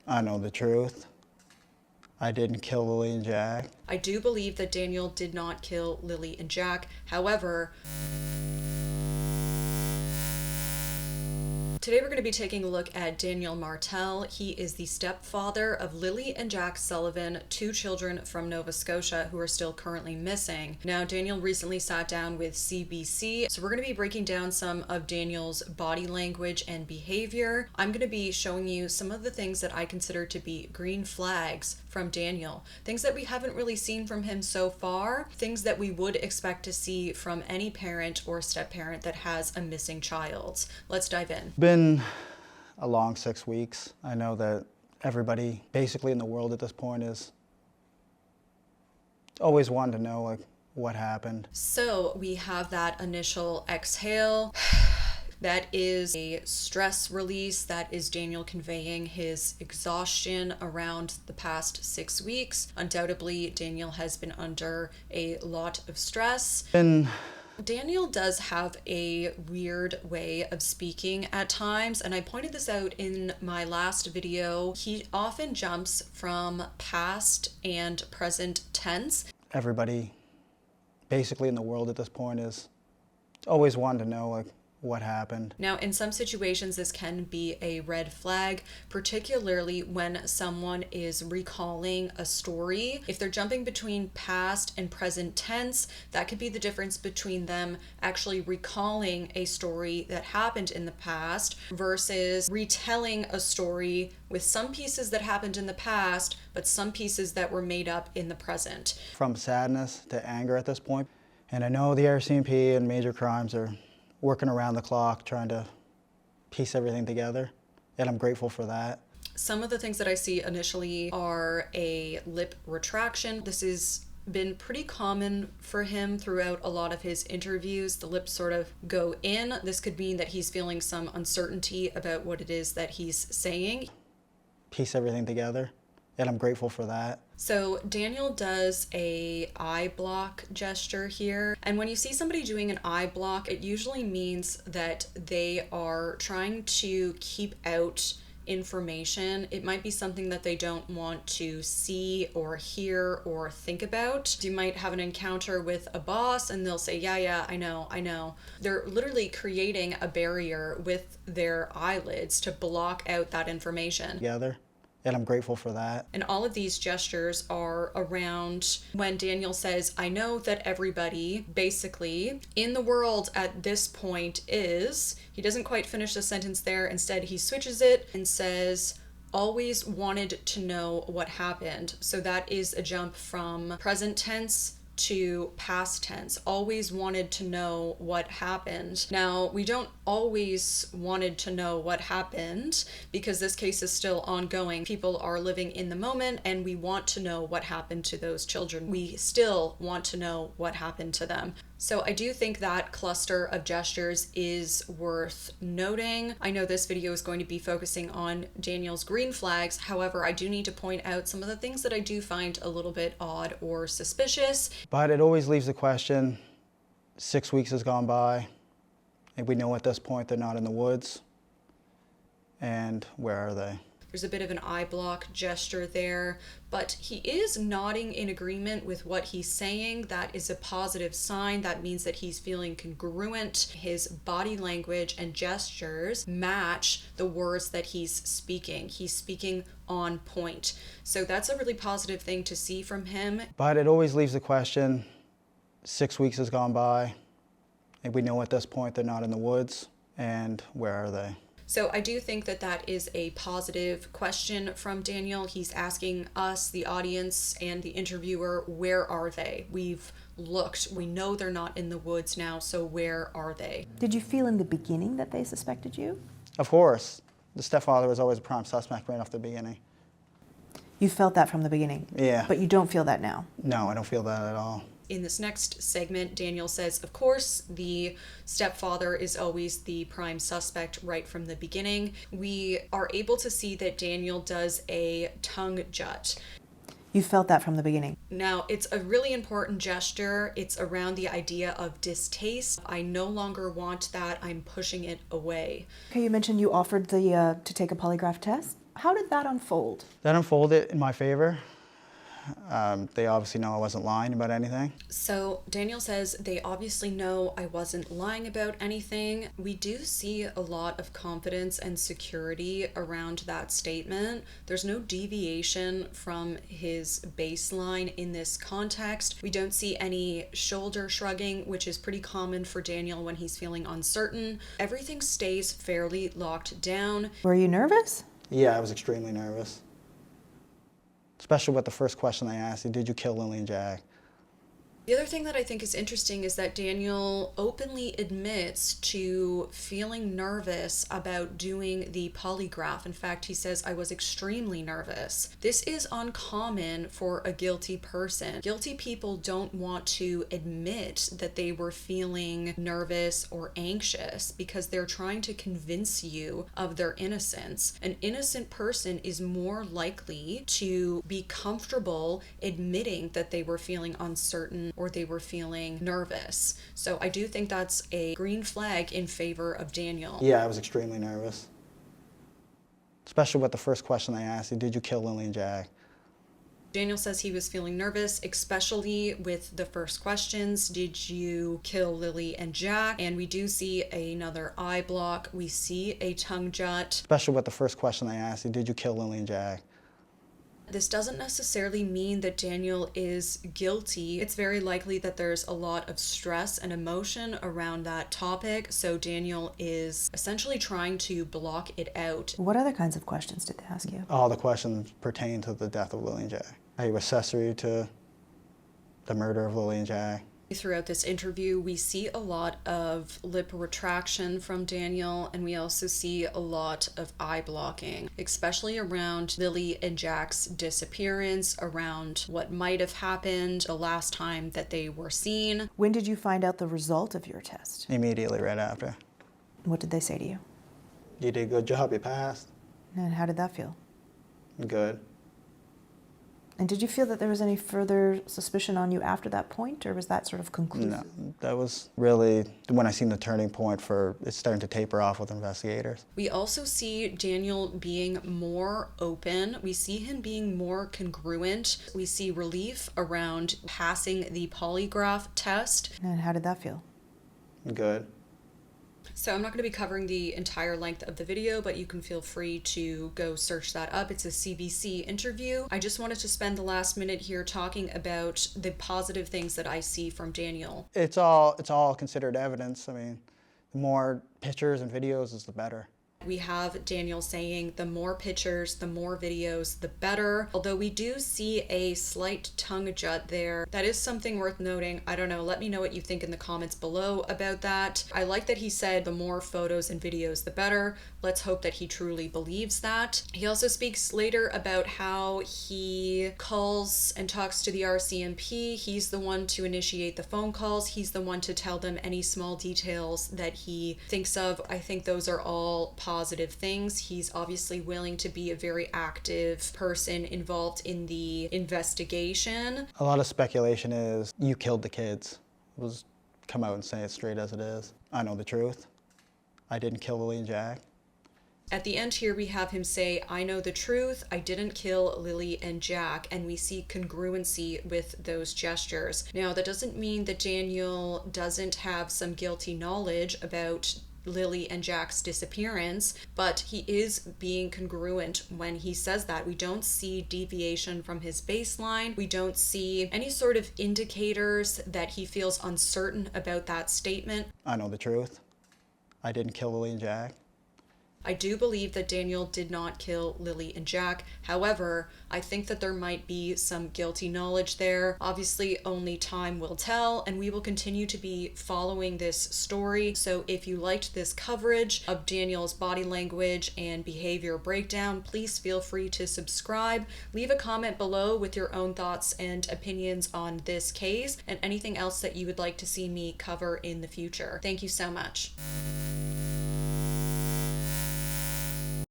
I know the truth. I didn't kill Lilly and Jack. I do believe that Daniel did not kill Lilly and Jack. However, today we're going to be taking a look at Daniel Martell. He is the stepfather of Lilly and Jack Sullivan, 2 children from Nova Scotia who are still currently missing. Now, Daniel recently sat down with CBC, so we're going to be breaking down some of Daniel's body language and behavior. I'm going to be showing you some of the things that I consider to be green flags from Daniel, things that we haven't really seen from him so far, things that we would expect to see from any parent or step-parent that has a missing child. Let's dive in. Been a long 6 weeks. I know that everybody basically in the world at this point is always wanting to know like what happened. So we have that initial exhale. That is a stress release. That is Daniel conveying his exhaustion around the past 6 weeks. Undoubtedly, Daniel has been under a lot of stress. Daniel does have a weird way of speaking at times, and I pointed this out in my last video. He often jumps from past and present tense. Everybody basically in the world at this point is always wanting to know like what happened. Now, in some situations, this can be a red flag, particularly when someone is recalling a story. If they're jumping between past and present tense, that could be the difference between them actually recalling a story that happened in the past versus retelling a story with some pieces that happened in the past, but some pieces that were made up in the present. From sadness to anger at this point. And I know the RCMP and major crimes are working around the clock trying to piece everything together, and I'm grateful for that. Some of the things that I see initially are a lip retraction. This has been pretty common for him throughout a lot of his interviews. The lips sort of go in. This could mean that he's feeling some uncertainty about what it is that he's saying. Piece everything together, and I'm grateful for that. So Daniel does a eye block gesture here. And when you see somebody doing an eye block, it usually means that they are trying to keep out information. It might be something that they don't want to see or hear or think about. You might have an encounter with a boss and they'll say, yeah, I know. They're literally creating a barrier with their eyelids to block out that information. Together. And I'm grateful for that. And all of these gestures are around when Daniel says, I know that everybody basically in the world at this point is, he doesn't quite finish the sentence there. Instead, he switches it and says, always wanted to know what happened. So that is a jump from present tense to past tense. Always wanted to know what happened. Now, we don't always wanted to know what happened because this case is still ongoing. People are living in the moment and we want to know what happened to those children. We still want to know what happened to them. So I do think that cluster of gestures is worth noting. I know this video is going to be focusing on Daniel's green flags. However, I do need to point out some of the things that I do find a little bit odd or suspicious. But it always leaves the question, 6 weeks has gone by, and we know at this point they're not in the woods. And where are they? There's a bit of an eye block gesture there, but he is nodding in agreement with what he's saying. That is a positive sign. That means that he's feeling congruent. His body language and gestures match the words that he's speaking. He's speaking on point. So that's a really positive thing to see from him. But it always leaves the question, 6 weeks has gone by, and we know at this point they're not in the woods. And where are they? So I do think that that is a positive question from Daniel. He's asking us, the audience, and the interviewer, where are they? We've looked. We know they're not in the woods now, so where are they? Did you feel in the beginning that they suspected you? Of course. The stepfather was always a prime suspect right off the beginning. You felt that from the beginning? Yeah. But you don't feel that now? No, I don't feel that at all. In this next segment, Daniel says, of course, the stepfather is always the prime suspect right from the beginning. We are able to see that Daniel does a tongue jut. You felt that from the beginning? Now, it's a really important gesture. It's around the idea of distaste. I no longer want that. I'm pushing it away. Okay, you mentioned you offered to take a polygraph test. How did that unfold? That unfolded in my favor. They obviously know I wasn't lying about anything. So Daniel says they obviously know I wasn't lying about anything. We do see a lot of confidence and security around that statement. There's no deviation from his baseline in this context. We don't see any shoulder shrugging, which is pretty common for Daniel when he's feeling uncertain. Everything stays fairly locked down. Were you nervous? Yeah, I was extremely nervous. Especially with the first question they asked you, did you kill Lilly and Jack? The other thing that I think is interesting is that Daniel openly admits to feeling nervous about doing the polygraph. In fact, he says, I was extremely nervous. This is uncommon for a guilty person. Guilty people don't want to admit that they were feeling nervous or anxious because they're trying to convince you of their innocence. An innocent person is more likely to be comfortable admitting that they were feeling uncertain or they were feeling nervous. So I do think that's a green flag in favor of Daniel. Yeah, I was extremely nervous. Especially with the first question they asked you, did you kill Lilly and Jack? Daniel says he was feeling nervous, especially with the first questions. Did you kill Lilly and Jack? And we do see another eye block. We see a tongue jut. Especially with the first question they asked you, did you kill Lilly and Jack? This doesn't necessarily mean that Daniel is guilty. It's very likely that there's a lot of stress and emotion around that topic, so Daniel is essentially trying to block it out. What other kinds of questions did they ask you? All the questions pertain to the death of Lilly and Jack. Are you accessory to the murder of Lilly and Jack? Throughout this interview, we see a lot of lip retraction from Daniel, and we also see a lot of eye blocking, especially around Lilly and Jack's disappearance, around what might have happened the last time that they were seen. When did you find out the result of your test? Immediately right after. What did they say to you? You did a good job, you passed. And how did that feel? Good. And did you feel that there was any further suspicion on you after that point, or was that sort of conclusive? No, that was really when I seen the turning point for it starting to taper off with investigators. We also see Daniel being more open. We see him being more congruent. We see relief around passing the polygraph test. And how did that feel? Good. So I'm not going to be covering the entire length of the video, but you can feel free to go search that up. It's a CBC interview. I just wanted to spend the last minute here talking about the positive things that I see from Daniel. It's all considered evidence. I mean, the more pictures and videos is the better. We have Daniel saying the more pictures, the more videos, the better. Although we do see a slight tongue jut there. That is something worth noting. I don't know. Let me know what you think in the comments below about that. I like that he said the more photos and videos, the better. Let's hope that he truly believes that. He also speaks later about how he calls and talks to the RCMP. He's the one to initiate the phone calls. He's the one to tell them any small details that he thinks of. I think those are all positive things. He's obviously willing to be a very active person involved in the investigation. A lot of speculation is you killed the kids. Was come out and say it straight as it is. I know the truth. I didn't kill Lilly and Jack. At the end here, we have him say, I know the truth, I didn't kill Lilly and Jack, and we see congruency with those gestures. Now, that doesn't mean that Daniel doesn't have some guilty knowledge about Lilly and Jack's disappearance, but he is being congruent when he says that. We don't see deviation from his baseline. We don't see any sort of indicators that he feels uncertain about that statement. I know the truth. I didn't kill Lilly and Jack. I do believe that Daniel did not kill Lilly and Jack. However, I think that there might be some guilty knowledge there. Obviously, only time will tell, and we will continue to be following this story. So if you liked this coverage of Daniel's body language and behavior breakdown, please feel free to subscribe. Leave a comment below with your own thoughts and opinions on this case and anything else that you would like to see me cover in the future. Thank you so much.